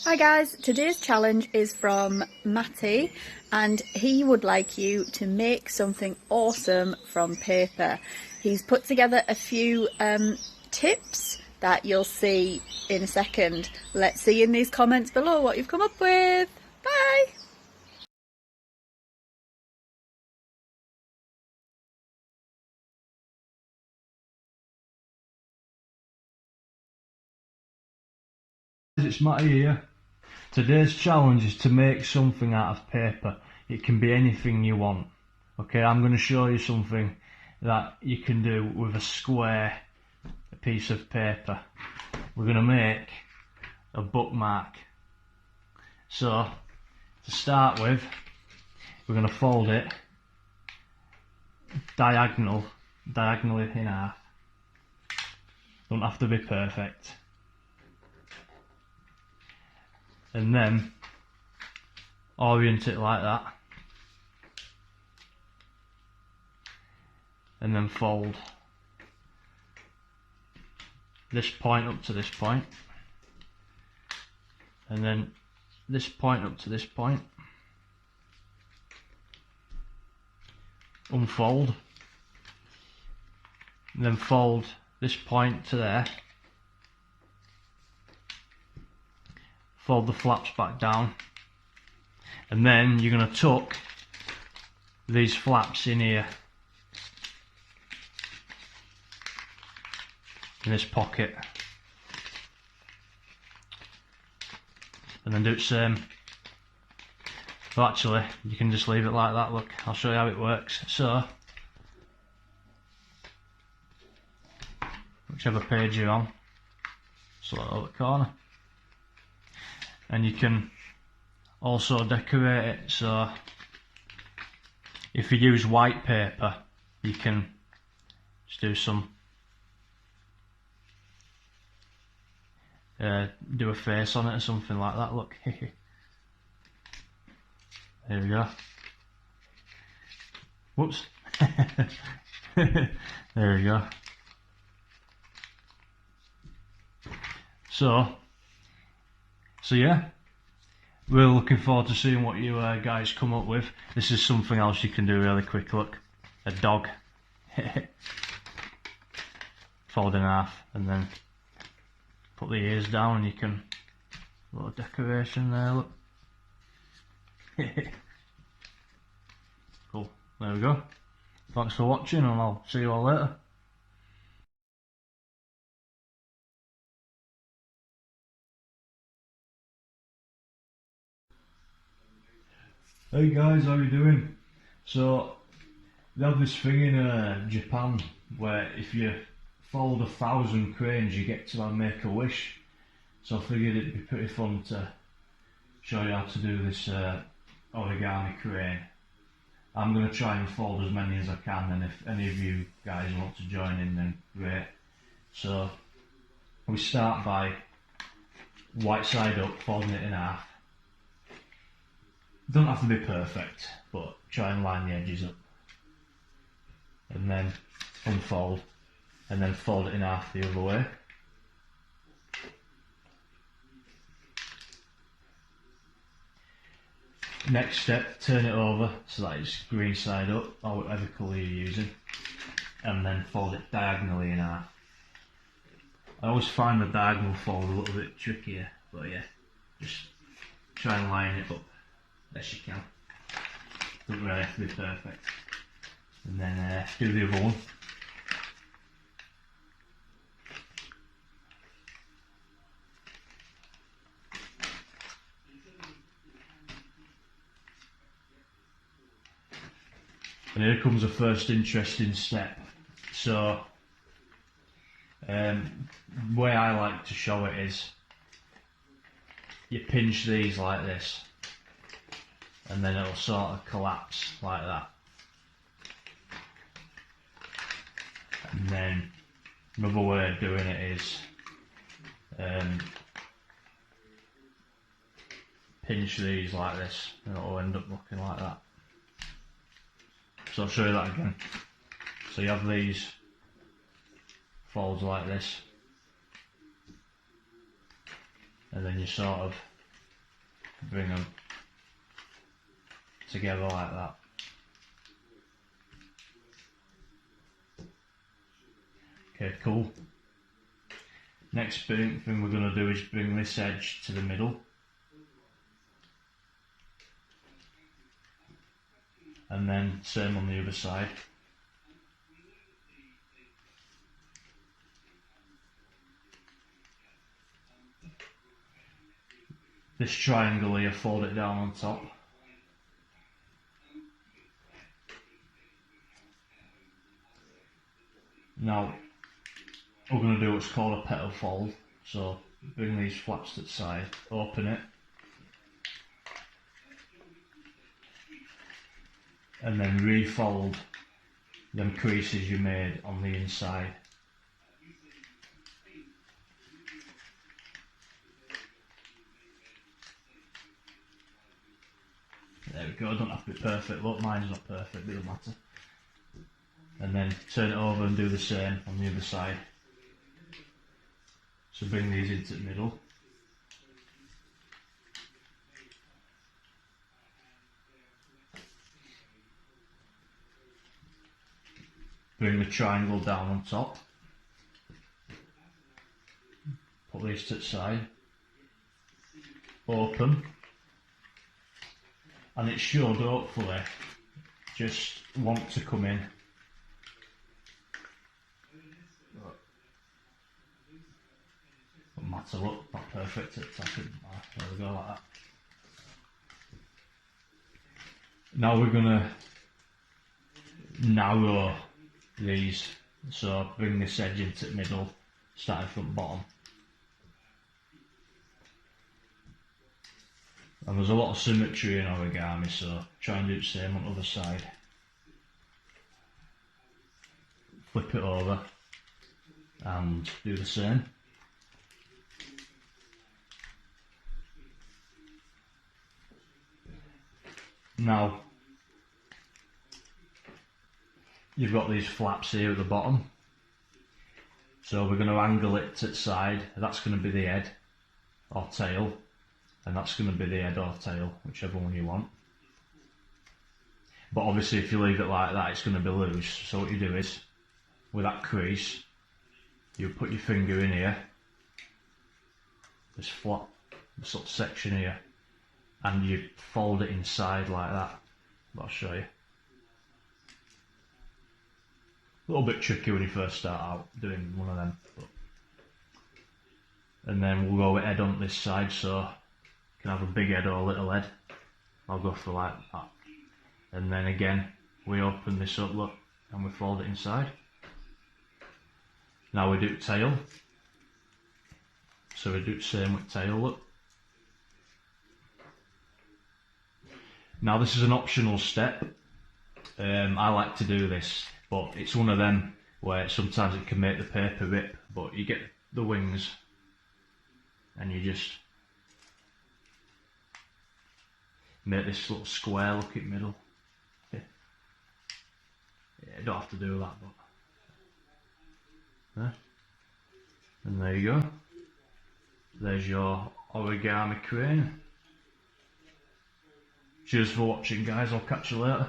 Hi guys, today's challenge is from Matty and he would like you to make something awesome from paper. He's put together a few tips that you'll see in a second. Let's see in these comments below what you've come up with. Bye! It's Matty here. Today's challenge is to make something out of paper. It can be anything you want. Okay, I'm going to show you something that you can do with a square piece of paper. We're going to make a bookmark. So, to start with, we're going to fold it diagonally in half. Don't have to be perfect. And then orient it like that, and then fold this point up to this point, and then this point up to this point, unfold, and then fold this point to there, fold the flaps back down, and then you're going to tuck these flaps in here, in this pocket, and then do it same. Well, actually you can just leave it like that. Look, I'll show you how it works. So whichever page you're on, select over the corner. And you can also decorate it, so if you use white paper you can just do some do a face on it or something like that. Look, there we go. Whoops. There we go. So yeah, we're looking forward to seeing what you guys come up with. This is something else you can do really quick. Look, a dog. Fold in half and then put the ears down, and you can, a little decoration there, look. Cool, there we go. Thanks for watching, and I'll see you all later. Hey guys, how you doing? So they have this thing in Japan where if you fold 1,000 cranes you get to make a wish. So I figured it'd be pretty fun to show you how to do this origami crane. I'm going to try and fold as many as I can, and if any of you guys want to join in then great. So we start by white side up, folding it in half. Don't have to be perfect, but try and line the edges up. And then unfold, and then fold it in half the other way. Next step, turn it over so that it's green side up, or whatever colour you're using, and then fold it diagonally in half. I always find the diagonal fold a little bit trickier, but yeah, just try and line it up best you can. Doesn't really have to be perfect. And then do the other one. And here comes the first interesting step. So the way I like to show it is you pinch these like this, and then it'll sort of collapse like that. And then another way of doing it is pinch these like this, and it'll end up looking like that. So I'll show you that again. So you have these folds like this, and then you sort of bring them together like that. Okay, cool. Next thing we're going to do is bring this edge to the middle. And then same on the other side. This triangle here, fold it down on top. Now, we're going to do what's called a petal fold. So, bring these flaps to the side, open it, and then refold them creases you made on the inside. There we go, don't have to be perfect, look mine's not perfect, it doesn't matter. And then turn it over and do the same on the other side. So bring these into the middle. Bring the triangle down on top. Put these to the side. Open. And it should hopefully just want to come in. Doesn't matter, look, not perfect. There we go, like that. Now we're gonna narrow these, so bring this edge into the middle, starting from bottom. And there's a lot of symmetry in origami, so try and do the same on the other side. Flip it over and do the same. Now, you've got these flaps here at the bottom, so we're going to angle it to the side. That's going to be the head or tail, and that's going to be the head or tail, whichever one you want. But obviously if you leave it like that, it's going to be loose, so what you do is, with that crease, you put your finger in here, this flat sort of section here, and you fold it inside like that. But I'll show you. A little bit tricky when you first start out doing one of them. And then we'll go with head on this side, so you can have a big head or a little head. I'll go for like that. And then again, we open this up, look, and we fold it inside. Now we do tail. So we do the same with tail, look. Now this is an optional step. I like to do this, but it's one of them where sometimes it can make the paper rip, but you get the wings and you just make this little square look in the middle. Yeah, you don't have to do that, but there. And there you go. There's your origami crane. Cheers for watching, guys. I'll catch you later.